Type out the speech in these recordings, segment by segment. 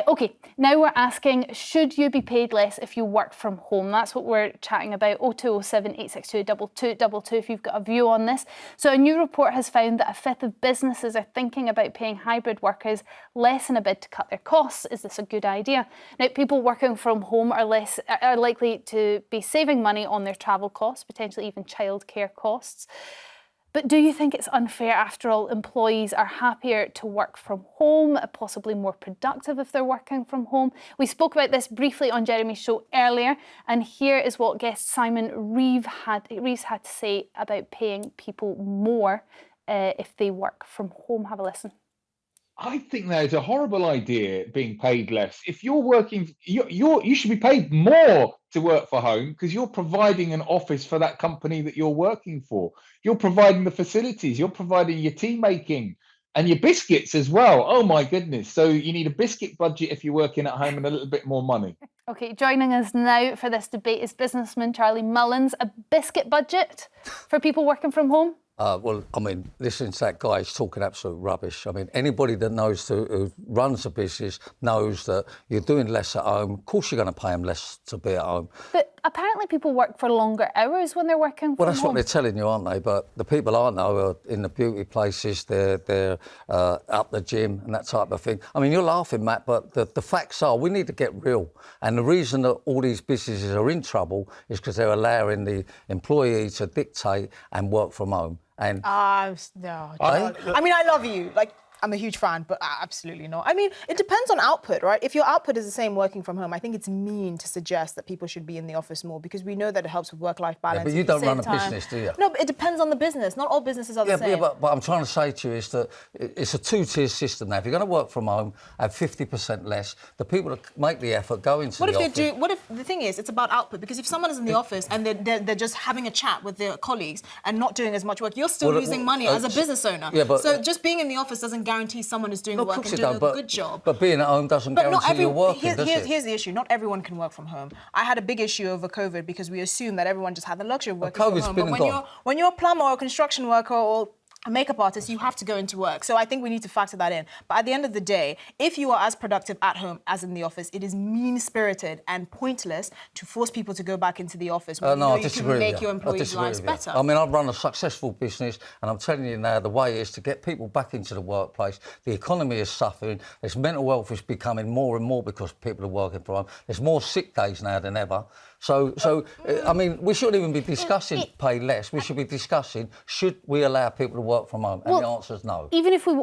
OK, now we're asking, should you be paid less if you work from home? That's what we're chatting about. 0207 862 2222 if you've got a view on this. So a new report has found that a fifth of businesses are thinking about paying hybrid workers less in a bid to cut their costs. Is this a good idea? Now, people working from home are likely to be saving money on their travel costs, potentially even childcare costs. But do you think it's unfair? After all, employees are happier to work from home, possibly more productive if they're working from home. We spoke about this briefly on Jeremy's show earlier, and here is what guest Simon Reeves had to say about paying people more if they work from home. Have a listen. I think that is a horrible idea, being paid less. If you're working, you should be paid more to work for home because you're providing an office for that company that you're working for. You're providing the facilities, you're providing your tea making and your biscuits as well. Oh my goodness. So you need a biscuit budget if you're working at home and a little bit more money. OK, joining us now for this debate is businessman Charlie Mullins. A biscuit budget for people working from home? Well, I mean, listening to that guy, he's talking absolute rubbish. I mean, anybody that knows who runs a business knows that you're doing less at home. Of course, you're going to pay them less to be at home. But apparently people work for longer hours when they're working from home. Well, that's what they're telling you, aren't they? But the people I know are in the beauty places, they're up the gym and that type of thing. I mean, you're laughing, Matt, but the facts are we need to get real. And the reason that all these businesses are in trouble is because they're allowing the employee to dictate and work from home. And no. I mean, I love you. Like, I'm a huge fan, but absolutely not. I mean, it depends on output, right? If your output is the same working from home, I think it's mean to suggest that people should be in the office more because we know that it helps with work-life balance. Yeah, but you don't run a business, do you? No, but it depends on the business. Not all businesses are the same. Yeah, but I'm trying to say to you is that it's a two-tier system now. If you're going to work from home, have 50% less. The people that make the effort go into the office. What if the thing is, it's about output? Because if someone is in the office and they're just having a chat with their colleagues and not doing as much work, you're still losing money as a business owner. Yeah, but, so just being in the office doesn't guarantee someone is doing the work and doing a good job. But being at home doesn't guarantee you're working, does it? Here's the issue. Not everyone can work from home. I had a big issue over COVID because we assumed that everyone just had the luxury of working from home. But when you're a plumber or a construction worker or a makeup artist, you have to go into work. So I think we need to factor that in. But at the end of the day, if you are as productive at home as in the office, it is mean-spirited and pointless to force people to go back into the office when you can make your employees' lives better. I mean, I've run a successful business and I'm telling you now, the way is to get people back into the workplace. The economy is suffering. There's mental health is becoming more and more because people are working from home. There's more sick days now than ever. So I mean, we shouldn't even be discussing pay less. We should be discussing, should we allow people to work from home? And the answer is no. Even if we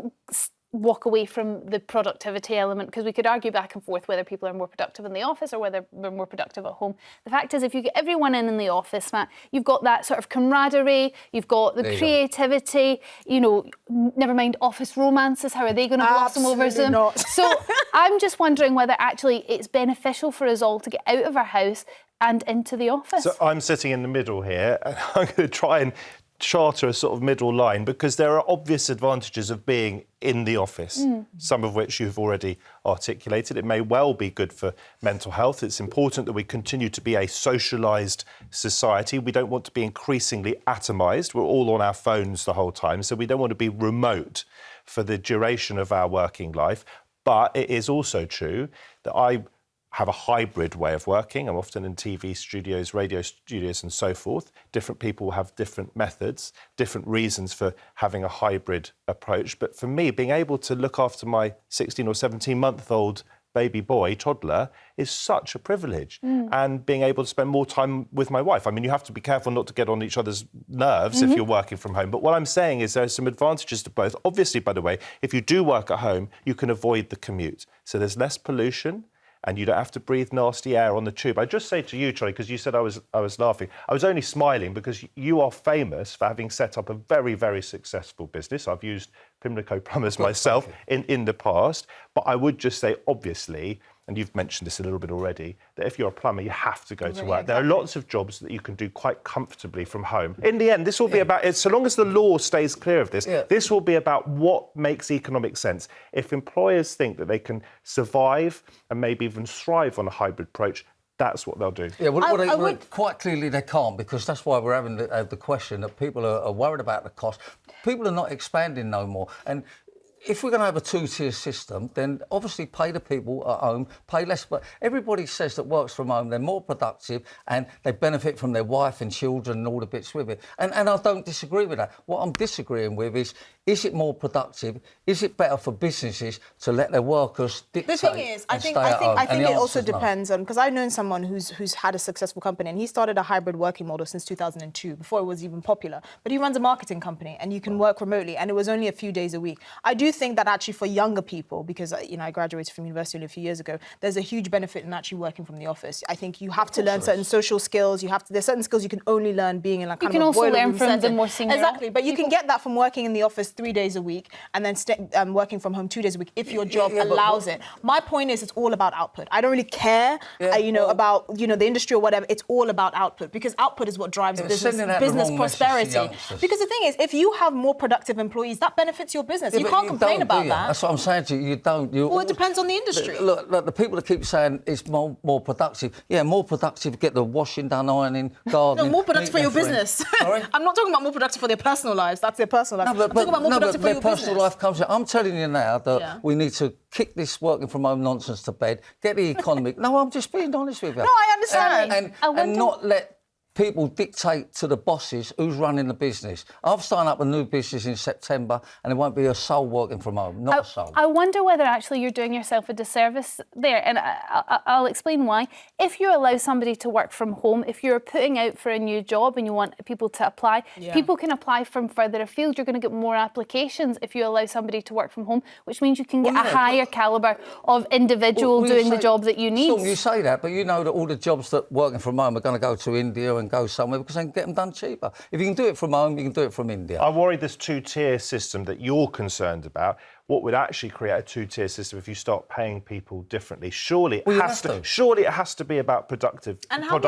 walk away from the productivity element, because we could argue back and forth whether people are more productive in the office or whether they're more productive at home. The fact is, if you get everyone in the office, Matt, you've got that sort of camaraderie, you've got the creativity, you know, never mind office romances, how are they going to blossom over Zoom? Not. So I'm just wondering whether actually it's beneficial for us all to get out of our house and into the office. So I'm sitting in the middle here, and I'm going to try and charter a sort of middle line because there are obvious advantages of being in the office, some of which you've already articulated. It may well be good for mental health. It's important that we continue to be a socialised society. We don't want to be increasingly atomised. We're all on our phones the whole time, so we don't want to be remote for the duration of our working life. But it is also true that I have a hybrid way of working. I'm often in TV studios, radio studios and so forth. Different people have different methods, different reasons for having a hybrid approach. But for me, being able to look after my 16 or 17-month-old baby boy, toddler, is such a privilege. And being able to spend more time with my wife. I mean, you have to be careful not to get on each other's nerves if you're working from home. But what I'm saying is there are some advantages to both. Obviously, by the way, if you do work at home, you can avoid the commute. So there's less pollution, and you don't have to breathe nasty air on the tube. I just say to you, Charlie, because you said I was laughing, I was only smiling because you are famous for having set up a very, very successful business. I've used Pimlico Plumbers myself in the past, but I would just say, obviously, and you've mentioned this a little bit already, that if you're a plumber, you have to go to work. Exactly. There are lots of jobs that you can do quite comfortably from home. In the end, this will be about, so long as the law stays clear of this, this will be about what makes economic sense. If employers think that they can survive and maybe even thrive on a hybrid approach, that's what they'll do. Yeah, quite clearly they can't, because that's why we're having the question that people are worried about the cost. People are not expanding no more. And if we're going to have a two-tier system, then obviously pay the people at home, pay less. But everybody says that works from home, they're more productive and they benefit from their wife and children and all the bits with it. And I don't disagree with that. What I'm disagreeing with is it more productive? Is it better for businesses to let their workers dictate? The thing is, I think it also depends on, because I've known someone who's had a successful company, and he started a hybrid working model since 2002, before it was even popular. But he runs a marketing company, and you can work remotely, and it was only a few days a week. I do think that actually for younger people, because I graduated from university only a few years ago, there's a huge benefit in actually working from the office. I think you have to learn certain social skills. There's certain skills you can only learn being in like kind of a boiler room setting. You can also learn from the more senior. Exactly, but you can get that from working in the office 3 days a week and then working from home 2 days a week if your job allows it. My point is, it's all about output. I don't really care, about the industry or whatever. It's all about output, because output is what drives business prosperity. Because the thing is, if you have more productive employees, that benefits your business. You can't complain about that. That's what I'm saying to you. You don't. Well, it depends on the industry. Look, the people that keep saying it's more productive. Yeah, more productive. Get the washing done, ironing, gardening. No, more productive for your business. Sorry? I'm not talking about more productive for their personal lives. That's their personal life. I'm talking about more productive for your business. Personal life comes in. I'm telling you now that we need to kick this working from home nonsense to bed. Get the economy. No, I'm just being honest with you. No, I understand. And not let people dictate to the bosses who's running the business. I've started up a new business in September and there won't be a soul working from home, not a soul. I wonder whether actually you're doing yourself a disservice there, and I'll explain why. If you allow somebody to work from home, if you're putting out for a new job and you want people to apply, people can apply from further afield. You're going to get more applications if you allow somebody to work from home, which means you can get a higher calibre of individual doing the job that you need. So you say that, but you know that all the jobs that working from home are going to go to India and go somewhere because they can get them done cheaper. If you can do it from home, you can do it from India. I worry this two-tier system that you're concerned about, what would actually create a two-tier system if you start paying people differently? Surely it has to be about productivity. How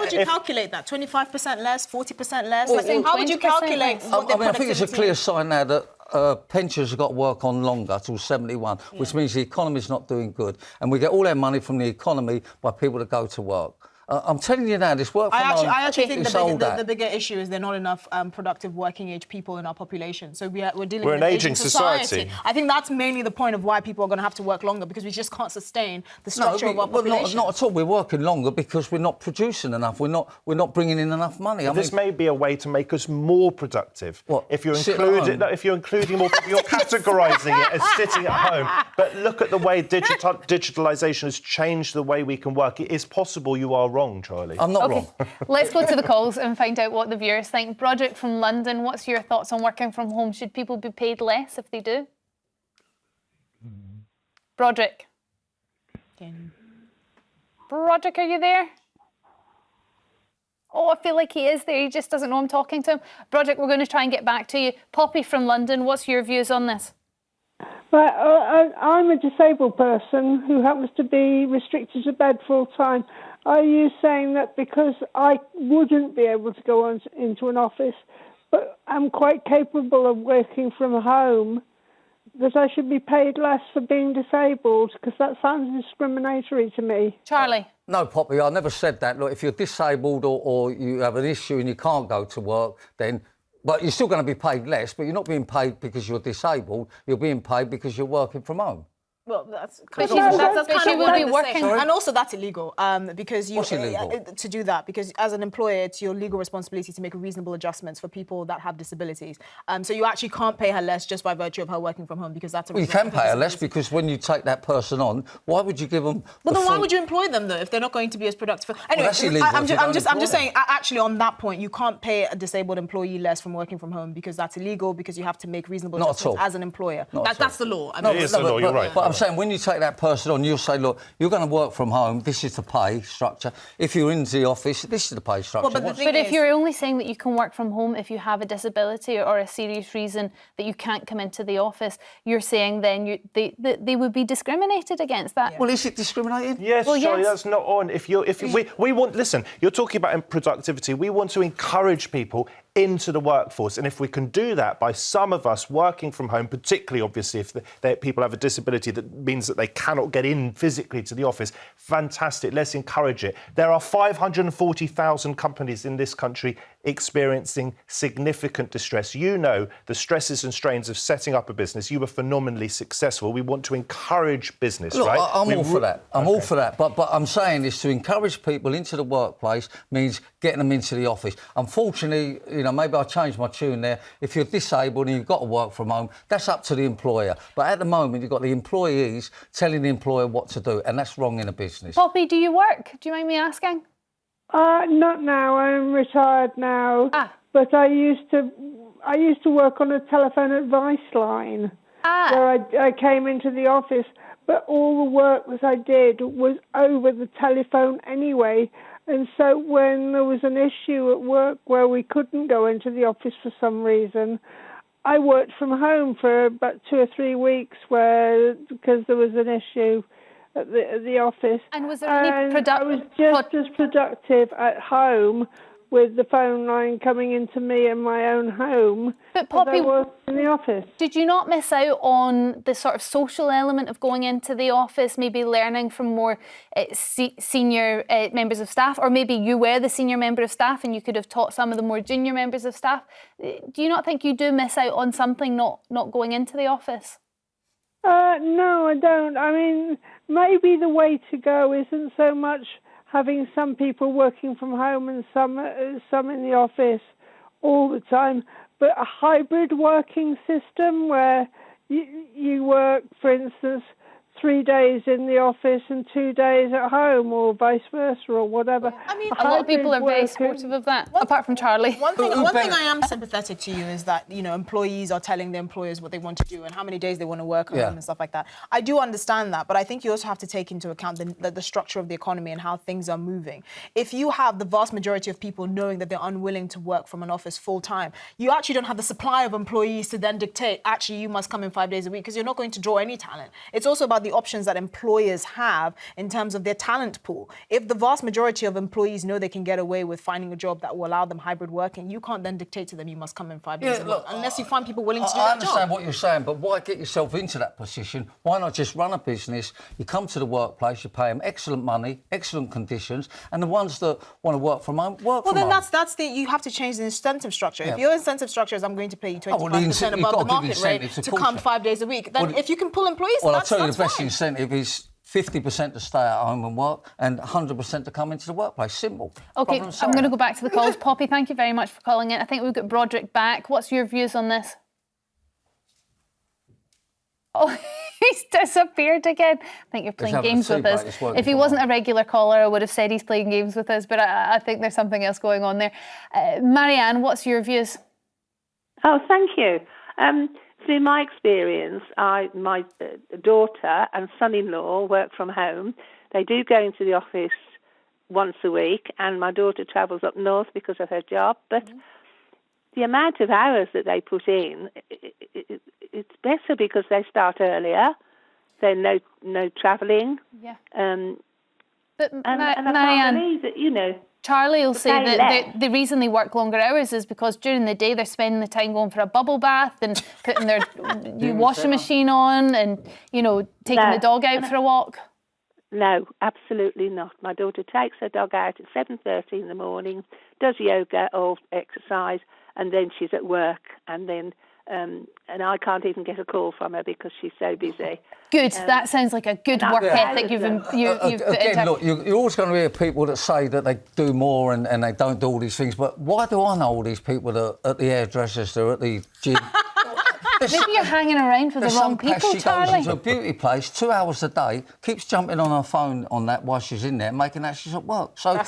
would you calculate that? 25% less, 40% less? How would you calculate what their productivity is? I think it's a clear sign now that pensioners have got to work on longer till 71, which means the economy's not doing good. And we get all our money from the economy by people that go to work. I'm telling you now, this work from home. I actually think the bigger issue is there are not enough productive working age people in our population. So we're dealing with an aging society. I think that's mainly the point of why people are going to have to work longer, because we just can't sustain the structure of our population. Not at all. We're working longer because we're not producing enough. We're not bringing in enough money. This may be a way to make us more productive. What? If you're including more people, you're categorising it as sitting at home. But look at the way digitalisation has changed the way we can work. It is possible you are wrong, Charlie. I'm not wrong. Let's go to the calls and find out what the viewers think. Broderick from London, what's your thoughts on working from home? Should people be paid less if they do? Broderick. Broderick, are you there? Oh, I feel like he is there. He just doesn't know I'm talking to him. Broderick, we're going to try and get back to you. Poppy from London, what's your views on this? Well, I'm a disabled person who happens to be restricted to bed full time. Are you saying that because I wouldn't be able to go into an office, but I'm quite capable of working from home, that I should be paid less for being disabled? Because that sounds discriminatory to me. Charlie? No, Poppy, I never said that. Look, if you're disabled or you have an issue and you can't go to work, then... But you're still going to be paid less, but you're not being paid because you're disabled. You're being paid because you're working from home. Well, that's kind of will be working. And also that's illegal because you What's illegal? To do that, because as an employer, it's your legal responsibility to make reasonable adjustments for people that have disabilities. So you actually can't pay her less just by virtue of her working from home, because that's a. Well, you can pay her less because when you take that person on, why would you give them? Well, then why would you employ them though if they're not going to be as productive? Anyway, that's illegal. I'm just saying. Actually, on that point, you can't pay a disabled employee less from working from home because that's illegal. Because you have to make reasonable adjustments as an employer. That's the law. It is the law. You're right. But I'm saying when you take that person on, you'll say, look, you're going to work from home, this is the pay structure. If you're into the office, this is the pay structure. Well, but if you're only saying that you can work from home if you have a disability or a serious reason that you can't come into the office, you're saying then they would be discriminated against that. Yeah. Well, is it discriminating? Yes, well, Charlie, yes. that's not on. We want, listen, you're talking about productivity. We want to encourage people into the workforce, and if we can do that by some of us working from home, particularly obviously if people have a disability that means that they cannot get in physically to the office, fantastic, let's encourage it. There are 540,000 companies in this country experiencing significant distress. You know the stresses and strains of setting up a business. You were phenomenally successful. We want to encourage business, Look, right? I'm all for that. I'm all for that. But I'm saying is to encourage people into the workplace means getting them into the office. Unfortunately, you know, maybe I changed my tune there. If you're disabled and you've got to work from home, that's up to the employer. But at the moment, you've got the employees telling the employer what to do, and that's wrong in a business. Poppy, do you work? Do you mind me asking? Not now. I'm retired now. But I used to work on a telephone advice line where I came into the office. But all the work that I did was over the telephone anyway. And so when there was an issue at work where we couldn't go into the office for some reason, I worked from home for about 2 or 3 weeks because there was an issue at the office. And was there any I was just as productive at home with the phone line coming into me in my own home as I was in the office. Did you not miss out on the sort of social element of going into the office, maybe learning from more senior members of staff, or maybe you were the senior member of staff and you could have taught some of the more junior members of staff? Do you not think you do miss out on something not going into the office? No, I don't. I mean, maybe the way to go isn't so much having some people working from home and some in the office all the time, but a hybrid working system where you work, for instance, 3 days in the office and 2 days at home, or vice versa, or whatever. I mean, a lot of people are very supportive of that, apart from Charlie. One thing I am sympathetic to you is that, you know, employees are telling their employers what they want to do and how many days they want to work home and stuff like that. I do understand that, but I think you also have to take into account the structure of the economy and how things are moving. If you have the vast majority of people knowing that they're unwilling to work from an office full time, you actually don't have the supply of employees to then dictate, actually, you must come in 5 days a week, because you're not going to draw any talent. It's also about the options that employers have in terms of their talent pool. If the vast majority of employees know they can get away with finding a job that will allow them hybrid working, you can't then dictate to them you must come in 5 days a week, unless you find people willing to do that job. I understand what you're saying, but why get yourself into that position? Why not just run a business? You come to the workplace, you pay them excellent money, excellent conditions, and the ones that want to work from home, work from home. Well, then you have to change the incentive structure. If your incentive structure is I'm going to pay you 25% above the market rate to come 5 days a week, then if you can pull employees, I'll tell you the best incentive is 50% to stay at home and work and 100% to come into the workplace. Simple. OK, I'm going to go back to the calls. Poppy, thank you very much for calling in. I think we've got Broderick back. What's your views on this? Oh, he's disappeared again. I think you're playing games with us. If he wasn't a regular caller, I would have said he's playing games with us, but I think there's something else going on there. Marianne, what's your views? Oh, thank you. Through my experience, my daughter and son-in-law work from home. They do go into the office once a week, and my daughter travels up north because of her job. But the amount of hours that they put in, it's better because they start earlier. There's no travelling. Yeah. But and I can't believe that, you know. Charlie will say that the reason they work longer hours is because during the day they're spending the time going for a bubble bath and putting their washing machine on and, you know, taking the dog out for a walk. No, absolutely not. My daughter takes her dog out at 7:30 in the morning, does yoga or exercise, and then she's at work, and then and I can't even get a call from her because she's so busy. Good. That sounds like a good work ethic you've put into. Look, you're always going to hear people that say that they do more and they don't do all these things. But why do I know all these people that are at the hairdressers, they're at the gym? Maybe you're hanging around with the wrong people, Charlie. She goes into a beauty place 2 hours a day, keeps jumping on her phone on that while she's in there, making that she's at work. So why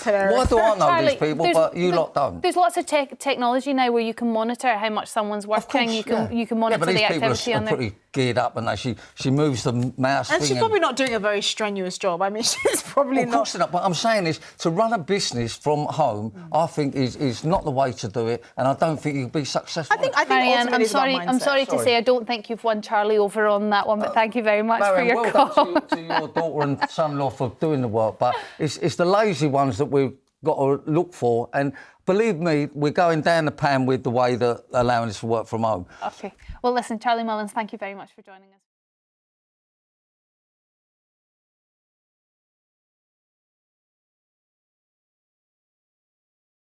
do I know Charlie, these people, but you lot don't? There's lots of technology now where you can monitor how much someone's working. You can monitor the activity on there. Pretty geared up, and she moves the mouse. And she's probably not doing a very strenuous job. I mean, she's probably not. Of course not. But I'm saying is to run a business from home. I think is not the way to do it, and I don't think you'll be successful. I think Marianne, I'm sorry to say I don't think you've won Charlie over on that one, but thank you very much for your call. Well done to your daughter and son-in-law for doing the work, but it's the lazy ones that we've got to look for, and believe me, we're going down the pan with the way that allowing us to work from home. OK. Well, listen, Charlie Mullins, thank you very much for joining us.